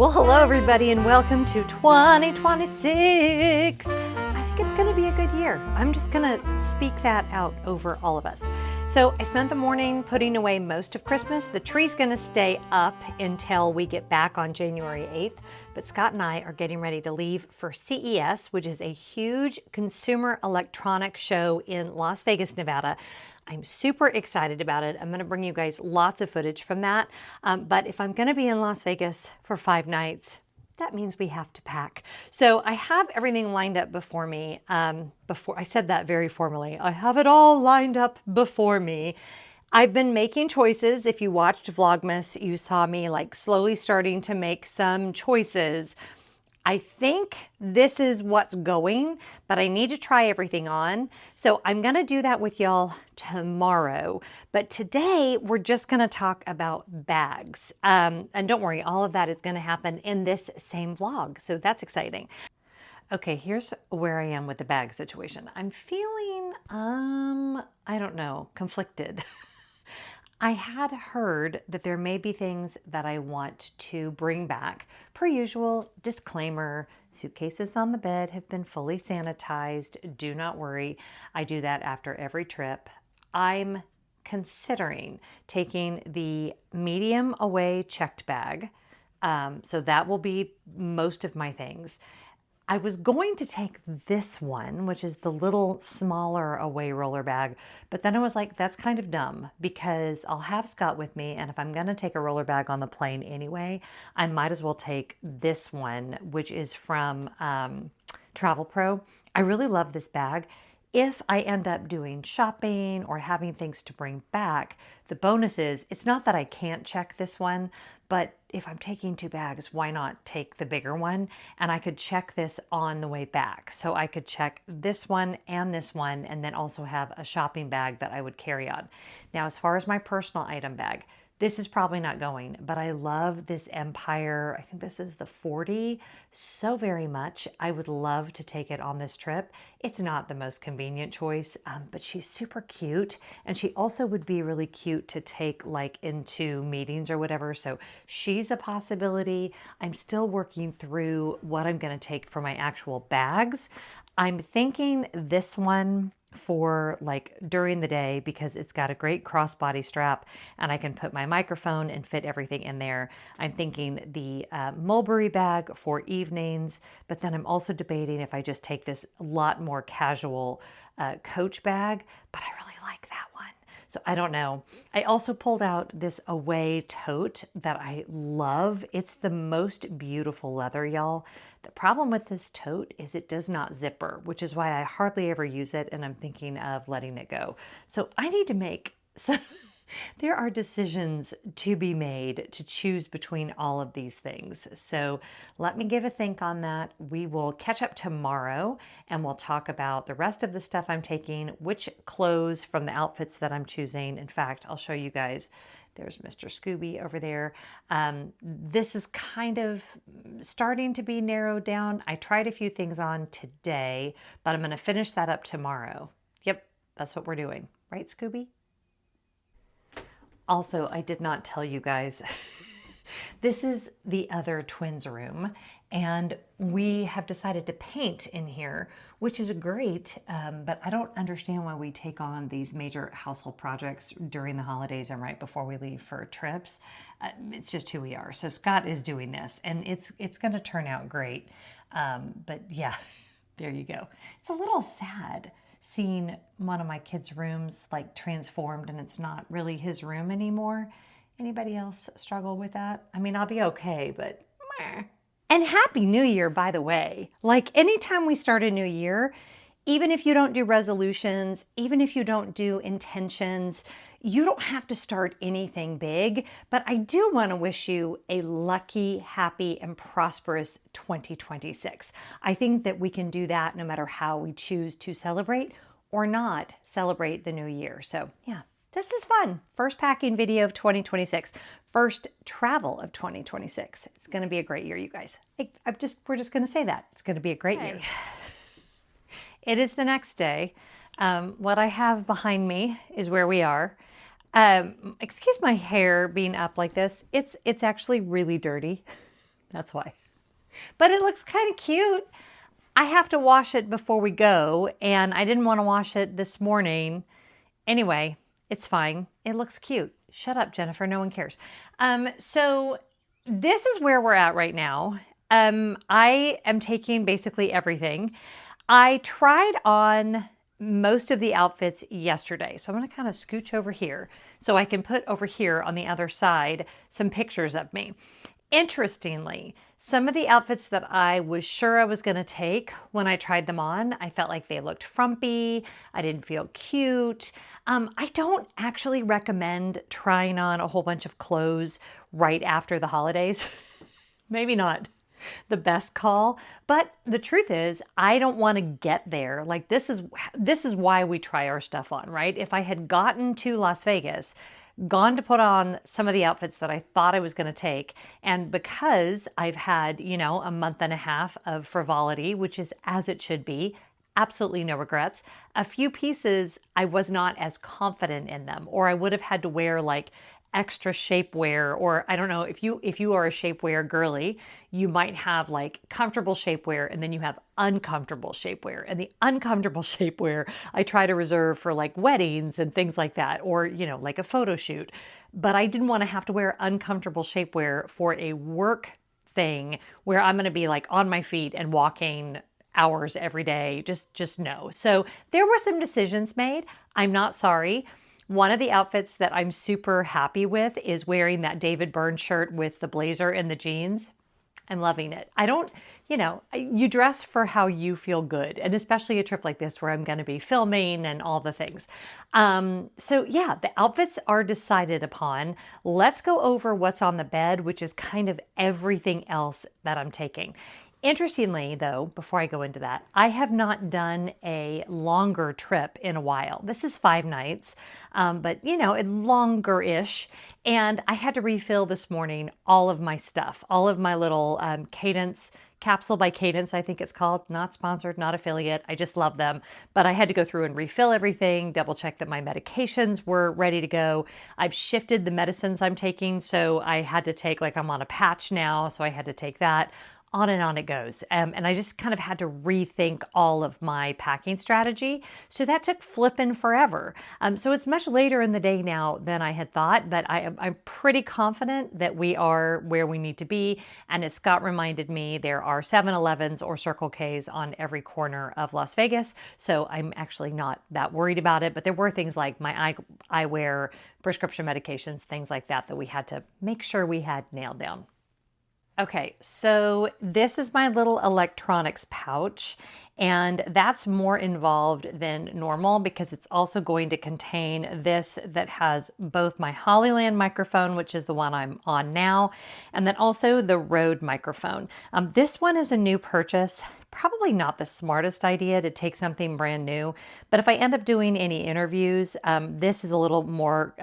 Well, hello everybody and welcome to 2026. I think it's going to be a good year. I'm just going to speak that out over all of us. So I spent the morning putting away most of Christmas. The tree's going to stay up until we get back on January 8th. But Scott and I are getting ready to leave for CES, which is a huge consumer electronics show in Las Vegas, Nevada. I'm super excited about it. I'm going to bring you guys lots of footage from that. But if I'm going to be in Las Vegas for 5 nights, that means we have to pack. So I have everything lined up before me. Before I said that very formally, I have it all lined up before me. I've been making choices. If you watched Vlogmas, you saw me like slowly starting to make some choices. I think this is what's going, but I need to try everything on. So I'm going to do that with y'all tomorrow. But today we're just going to talk about bags. And don't worry, all of that is going to happen in this same vlog. So that's exciting. Okay, here's where I am with the bag situation. I'm feeling, I don't know, conflicted. I had heard that there may be things that I want to bring back. Per usual, disclaimer, suitcases on the bed have been fully sanitized. Do not worry. I do that after every trip. I'm considering taking the medium away checked bag. So that will be most of my things. I was going to take this one, which is the little smaller away roller bag, but then I was like, that's kind of dumb because I'll have Scott with me, and if I'm going to take a roller bag on the plane anyway, I might as well take this one, which is from Travel Pro. I really love this bag. If I end up doing shopping or having things to bring back, the bonus is, it's not that I can't check this one, but if I'm taking 2 bags, why not take the bigger one? And I could check this on the way back. So I could check this one, and then also have a shopping bag that I would carry on. Now, as far as my personal item bag, this is probably not going, but I love this Empire. I think this is the 40 so very much. I would love to take it on this trip. It's not the most convenient choice, but she's super cute. And she also would be really cute to take like into meetings or whatever. So she's a possibility. I'm still working through what I'm going to take for my actual bags. I'm thinking this one for like during the day because it's got a great crossbody strap and I can put my microphone and fit everything in there. I'm thinking the Mulberry bag for evenings, but then I'm also debating if I just take this lot more casual Coach bag, but I really like that one. So I don't know. I also pulled out this Away tote that I love. It's the most beautiful leather, y'all. The problem with this tote is it does not zipper, which is why I hardly ever use it, and I'm thinking of letting it go. So I need to make some... There are decisions to be made to choose between all of these things. So let me give a think on that. We will catch up tomorrow and we'll talk about the rest of the stuff I'm taking, which clothes from the outfits that I'm choosing. In fact, I'll show you guys. There's Mr. Scooby over there. This is kind of starting to be narrowed down. I tried a few things on today, but I'm going to finish that up tomorrow. Yep, that's what we're doing. Right, Scooby? Also, I did not tell you guys, this is the other twins' room, and we have decided to paint in here, which is great, but I don't understand why we take on these major household projects during the holidays and right before we leave for trips. It's just who we are. So Scott is doing this, and it's going to turn out great. But yeah, there you go. It's a little sad seeing one of my kids' rooms like transformed and it's not really his room anymore. Anybody else struggle with that? I mean, I'll be okay, but meh. And Happy New Year, by the way. Like anytime we start a new year, even if you don't do resolutions, even if you don't do intentions, you don't have to start anything big, but I do want to wish you a lucky, happy, and prosperous 2026. I think that we can do that no matter how we choose to celebrate or not celebrate the new year. So yeah, this is fun. First packing video of 2026. First travel of 2026. It's going to be a great year, you guys. We're just going to say that. It's going to be a great year. It is the next day. What I have behind me is where we are. Excuse my hair being up like this. It's actually really dirty. That's why. But it looks kind of cute. I have to wash it before we go, and I didn't want to wash it this morning. Anyway, it's fine. It looks cute. Shut up, Jennifer. No one cares. So this is where we're at right now. I am taking basically everything. I tried on most of the outfits yesterday. So I'm going to kind of scooch over here so I can put over here on the other side some pictures of me. Interestingly, some of the outfits that I was sure I was going to take when I tried them on, I felt like they looked frumpy. I didn't feel cute. I don't actually recommend trying on a whole bunch of clothes right after the holidays. Maybe not the best call, but the truth is I don't want to get there. Like this is why we try our stuff on, right? If I had gotten to Las Vegas, gone to put on some of the outfits that I thought I was going to take, and because I've had, a month and a half of frivolity, which is as it should be, absolutely no regrets. A few pieces I was not as confident in them, or I would have had to wear like extra shapewear, or I don't know, if you are a shapewear girly, you might have like comfortable shapewear and then you have uncomfortable shapewear. And the uncomfortable shapewear I try to reserve for like weddings and things like that, or like a photo shoot. But I didn't want to have to wear uncomfortable shapewear for a work thing where I'm going to be like on my feet and walking hours every day. Just no. So there were some decisions made. I'm not sorry. One of the outfits that I'm super happy with is wearing that David Byrne shirt with the blazer and the jeans. I'm loving it. I don't, you dress for how you feel good, and especially a trip like this where I'm going to be filming and all the things. So yeah, the outfits are decided upon. Let's go over what's on the bed, which is kind of everything else that I'm taking. Interestingly, though, before I go into that, I have not done a longer trip in a while. This is 5 nights, but longer-ish. And I had to refill this morning all of my stuff, all of my little Cadence, Capsule by Cadence, I think it's called. Not sponsored, not affiliate. I just love them. But I had to go through and refill everything, double check that my medications were ready to go. I've shifted the medicines I'm taking, so I had to take, like I'm on a patch now, so I had to take that. On and on it goes. And I just kind of had to rethink all of my packing strategy. So that took flipping forever. So it's much later in the day now than I had thought, but I'm pretty confident that we are where we need to be. And as Scott reminded me, there are 7-Elevens or Circle Ks on every corner of Las Vegas. So I'm actually not that worried about it. But there were things like my eyewear, prescription medications, things like that we had to make sure we had nailed down. Okay, so this is my little electronics pouch, and that's more involved than normal because it's also going to contain this that has both my Hollyland microphone, which is the one I'm on now, and then also the Rode microphone. This one is a new purchase. Probably not the smartest idea to take something brand new, but if I end up doing any interviews, this is a little more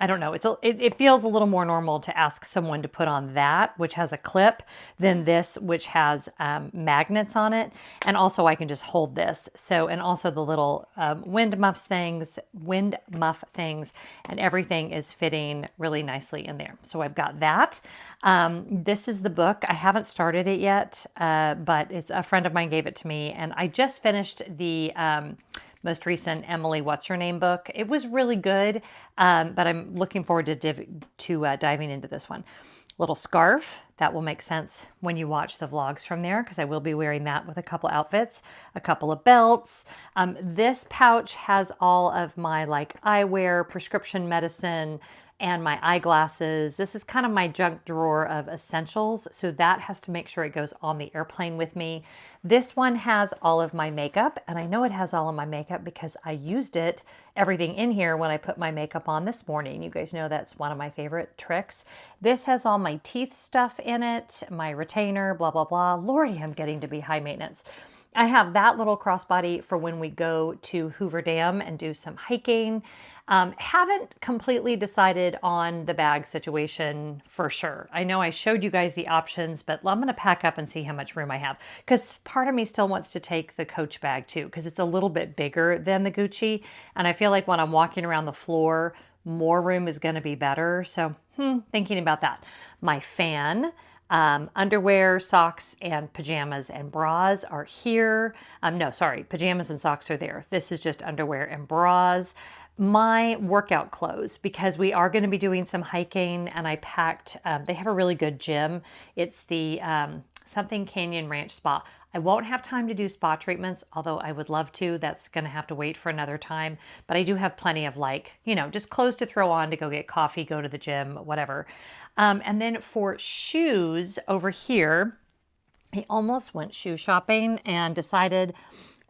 I don't know. It feels a little more normal to ask someone to put on that, which has a clip, than this, which has magnets on it. And also I can just hold this. So, and also the little wind muff things, and everything is fitting really nicely in there. So I've got that. This is the book. I haven't started it yet, but it's a friend of mine gave it to me, and I just finished the most recent Emily What's-Her-Name book. It was really good, but I'm looking forward to diving into this one. Little scarf, that will make sense when you watch the vlogs from there, because I will be wearing that with a couple outfits, a couple of belts. This pouch has all of my like eyewear, prescription medicine, and my eyeglasses. This is kind of my junk drawer of essentials, so that has to make sure it goes on the airplane with me. This one has all of my makeup, and I know it has all of my makeup because I used everything in here when I put my makeup on this morning. You guys know that's one of my favorite tricks. This has all my teeth stuff in it, my retainer, blah, blah, blah. Lordy, I'm getting to be high maintenance. I have that little crossbody for when we go to Hoover Dam and do some hiking. Haven't completely decided on the bag situation for sure. I know I showed you guys the options, but I'm going to pack up and see how much room I have, because part of me still wants to take the Coach bag too, because it's a little bit bigger than the Gucci. And I feel like when I'm walking around the floor, more room is going to be better. So thinking about that. My fan. Underwear, socks, and pajamas and bras are here. No, sorry, pajamas and socks are there. This is just underwear and bras. My workout clothes, because we are going to be doing some hiking, and I packed, they have a really good gym. It's the something Canyon Ranch Spa. I won't have time to do spa treatments, although I would love to. That's going to have to wait for another time. But I do have plenty of just clothes to throw on to go get coffee, go to the gym, whatever. And then for shoes over here, I almost went shoe shopping and decided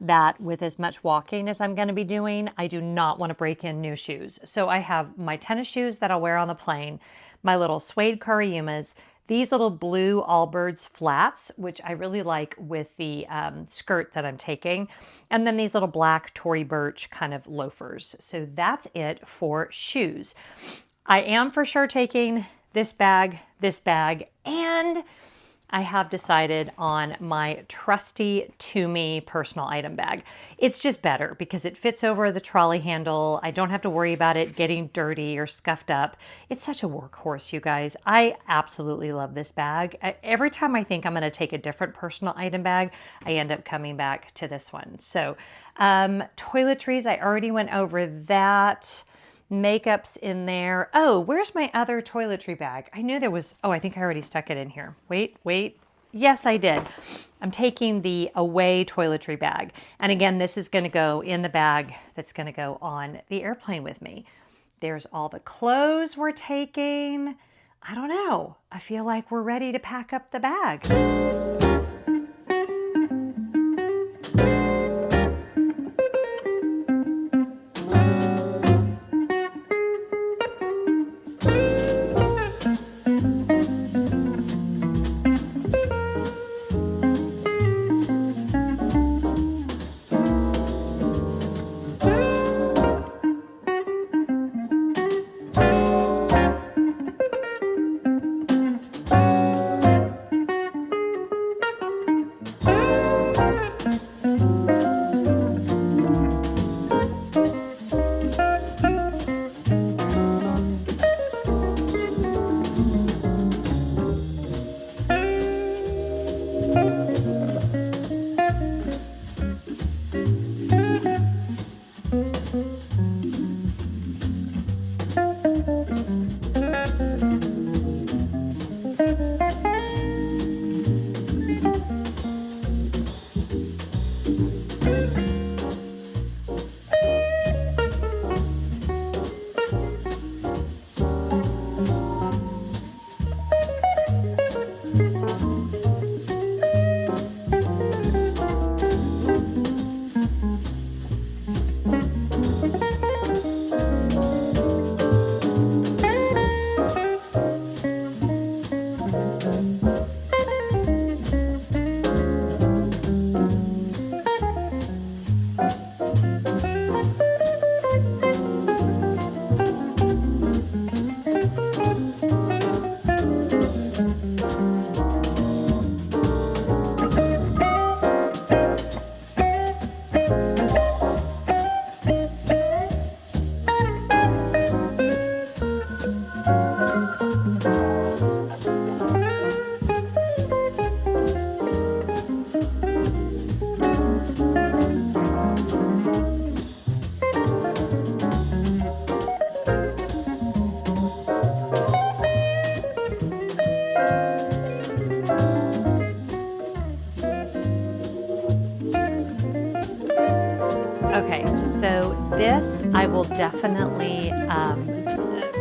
that with as much walking as I'm going to be doing, I do not want to break in new shoes. So I have my tennis shoes that I'll wear on the plane, my little suede Kariyumas, these little blue Allbirds flats, which I really like with the skirt that I'm taking, and then these little black Tory Burch kind of loafers. So that's it for shoes. I am for sure taking this bag, and I have decided on my trusty Tumi personal item bag. It's just better because it fits over the trolley handle. I don't have to worry about it getting dirty or scuffed up. It's such a workhorse, you guys. I absolutely love this bag. Every time I think I'm going to take a different personal item bag, I end up coming back to this one. So toiletries, I already went over that. Makeup's in there. Oh, where's my other toiletry bag? I knew there was, I think I already stuck it in here. Wait. Yes, I did. I'm taking the away toiletry bag. And again, this is going to go in the bag that's going to go on the airplane with me. There's all the clothes we're taking. I don't know. I feel like we're ready to pack up the bag. Okay, so this I will definitely,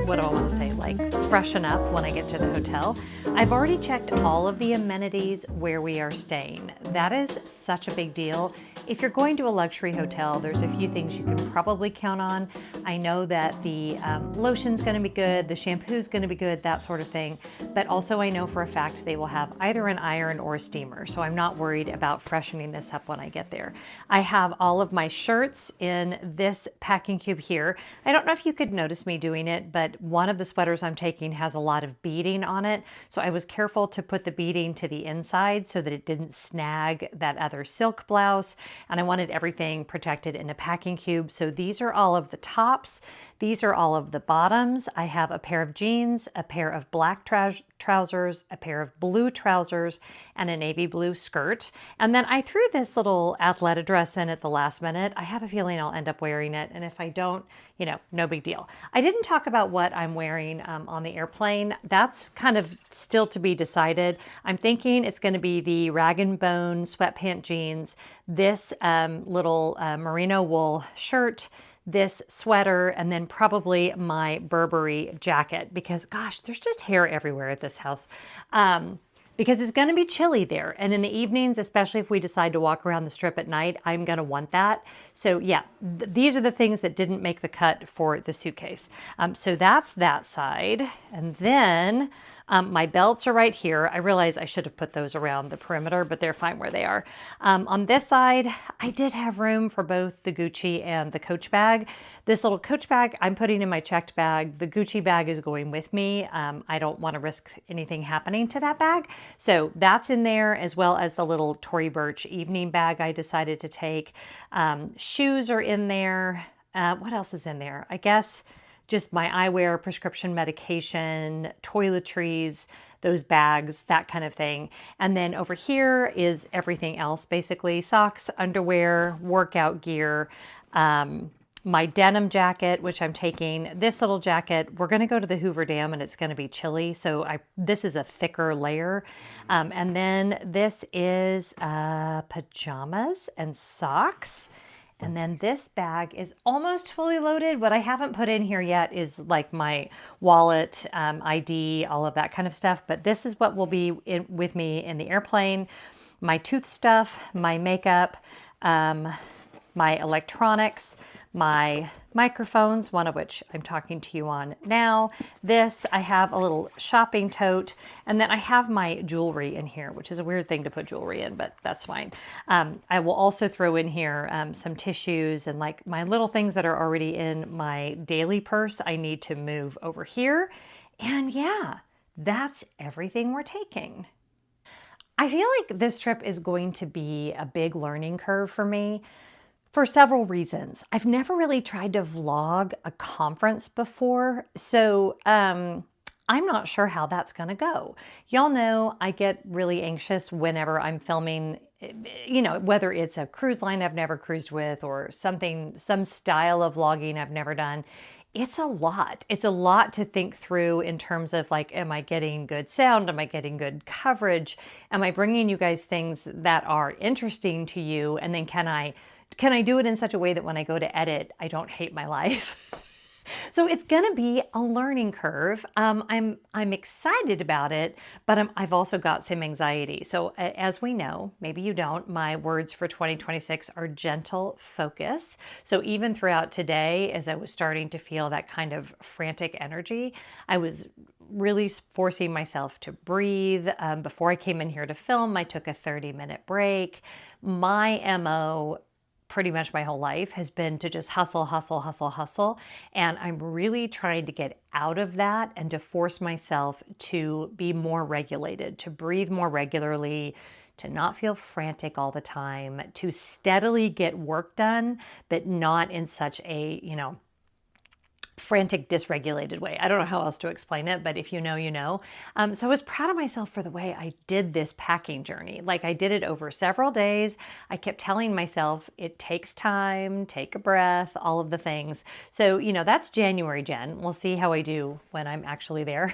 what do I want to say, like freshen up when I get to the hotel. I've already checked all of the amenities where we are staying. That is such a big deal. If you're going to a luxury hotel, there's a few things you can probably count on. I know that the lotion's going to be good, the shampoo's going to be good, that sort of thing. But also I know for a fact they will have either an iron or a steamer, so I'm not worried about freshening this up when I get there. I have all of my shirts in this packing cube here. I don't know if you could notice me doing it, but one of the sweaters I'm taking has a lot of beading on it, so I was careful to put the beading to the inside so that it didn't snag that other silk blouse. And I wanted everything protected in a packing cube. So these are all of the tops. These are all of the bottoms. I have a pair of jeans, a pair of black trousers, a pair of blue trousers, and a navy blue skirt. And then I threw this little Athleta dress in at the last minute. I have a feeling I'll end up wearing it, and if I don't, you know, no big deal. I didn't talk about what I'm wearing on the airplane. That's kind of still to be decided. I'm thinking it's going to be the rag and bone sweatpant jeans, this little merino wool shirt, this sweater, and then probably my Burberry jacket, because gosh, there's just hair everywhere at this house. Because it's going to be chilly there. And in the evenings, especially if we decide to walk around the strip at night, I'm going to want that. So yeah, these are the things that didn't make the cut for the suitcase. So that's that side. And then my belts are right here. I realize I should have put those around the perimeter, but they're fine where they are. On this side, I did have room for both the Gucci and the Coach bag. This little Coach bag I'm putting in my checked bag. The Gucci bag is going with me. I don't want to risk anything happening to that bag. So that's in there, as well as the little Tory Burch evening bag I decided to take. Shoes are in there. What else is in there? I guess just my eyewear, prescription medication, toiletries, those bags, that kind of thing. And then over here is everything else, basically socks, underwear, workout gear, my denim jacket, which I'm taking, this little jacket. We're going to go to the Hoover Dam and it's going to be chilly. So this is a thicker layer. And then this is pajamas and socks. And then this bag is almost fully loaded. What I haven't put in here yet is like my wallet, ID, all of that kind of stuff. But this is what will be with me in the airplane. My tooth stuff, my makeup, my electronics, my microphones, one of which I'm talking to you on now. This, I have a little shopping tote, and then I have my jewelry in here, which is a weird thing to put jewelry in, but that's fine. I will also throw in here some tissues and like my little things that are already in my daily purse I need to move over here. And yeah, that's everything we're taking. I feel like this trip is going to be a big learning curve for me, for several reasons. I've never really tried to vlog a conference before, so I'm not sure how that's going to go. Y'all know I get really anxious whenever I'm filming, you know, whether it's a cruise line I've never cruised with or something, some style of vlogging I've never done. It's a lot. It's a lot to think through in terms of like, am I getting good sound? Am I getting good coverage? Am I bringing you guys things that are interesting to you? And then can I do it in such a way that when I go to edit, I don't hate my life? So it's going to be a learning curve. I'm excited about it, but I've also got some anxiety. So as we know, maybe you don't, my words for 2026 are gentle focus. So even throughout today, as I was starting to feel that kind of frantic energy, I was really forcing myself to breathe. Before I came in here to film, I took a 30-minute break. My MO pretty much my whole life has been to just hustle, hustle, hustle, hustle. And I'm really trying to get out of that and to force myself to be more regulated, to breathe more regularly, to not feel frantic all the time, to steadily get work done, but not in such a, you know, frantic, dysregulated way. I don't know how else to explain it, but if you know, you know. So I was proud of myself for the way I did this packing journey. Like I did it over several days. I kept telling myself it takes time, take a breath, all of the things. So, you know, that's January, Jen. We'll see how I do when I'm actually there.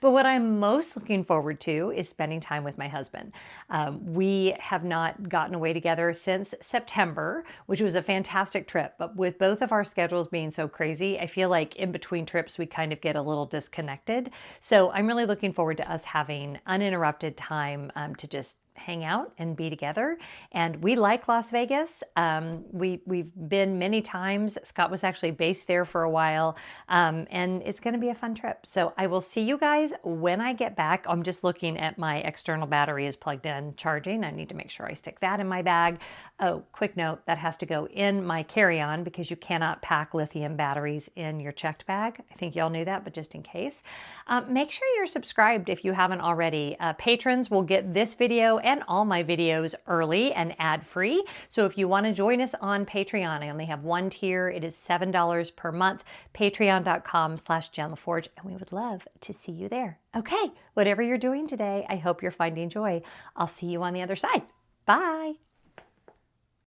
But what I'm most looking forward to is spending time with my husband. We have not gotten away together since September, which was a fantastic trip. But with both of our schedules being so crazy, I feel like in between trips, we kind of get a little disconnected. So I'm really looking forward to us having uninterrupted time to just hang out and be together. And we like Las Vegas. We've been many times. Scott was actually based there for a while. And it's going to be a fun trip. So I will see you guys when I get back. I'm just looking at my external battery is plugged in, charging. I need to make sure I stick that in my bag. Oh, quick note, that has to go in my carry-on because you cannot pack lithium batteries in your checked bag. I think y'all knew that, but just in case. Make sure you're subscribed if you haven't already. Patrons will get this video and all my videos early and ad-free. So if you want to join us on Patreon, I only have one tier. It is $7 per month, patreon.com/JenLefforge, and we would love to see you there. Okay, whatever you're doing today, I hope you're finding joy. I'll see you on the other side. Bye.